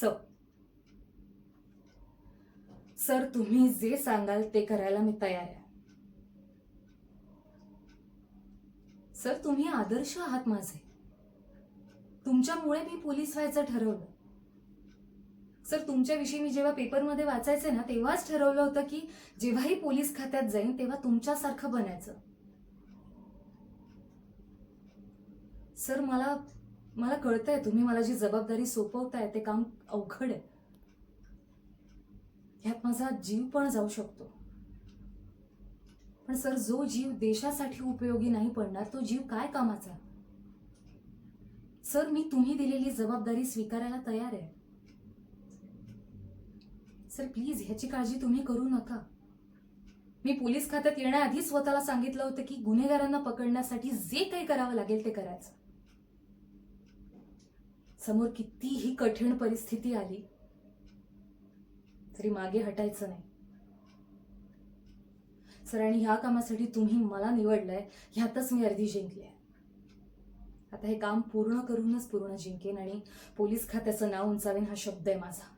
Sir sir तुम्ही जे सांगाल ते करायला मी तयार आहे. सर तुम्ही आदर्श आहात माझे. तुमच्यामुळे मी पोलीस व्हायचं ठरवलं. सर तुमच्याविषयी मी जेव्हा पेपरमध्ये वाचायचे ना तेव्हाच ठरवलं होतं की जेव्हाही पोलीस खात्यात जाईन तेव्हा तुमच्यासारखं बनायचं. सर मला मला कळतंय तुम्ही मला जी जबाबदारी सोपवताय ते काम अवघड आहे. ह्यात माझा जीव पण जाऊ शकतो. पण सर जो जीव देशासाठी उपयोगी नाही पडणार तो जीव काय कामाचा. सर मी तुम्ही दिलेली जबाबदारी स्वीकारायला तयार आहे. सर प्लीज ह्याची काळजी तुम्ही करू नका. मी पोलीस खात्यात येण्याआधी स्वतःला सांगितलं होतं की गुन्हेगारांना पकडण्यासाठी जे काही करावं लागेल ते करायचं. समोर कितीही कठीण परिस्थिती आली तरी मागे हटायचं नाही. सर आणि ह्या कामासाठी तुम्ही मला निवडलंय ह्यातच मी अर्धी जिंकले. आता हे काम पूर्ण करूनच पूर्ण जिंकेन आणि पोलीस खात्याचं नाव उंचावेन हा शब्द आहे माझा.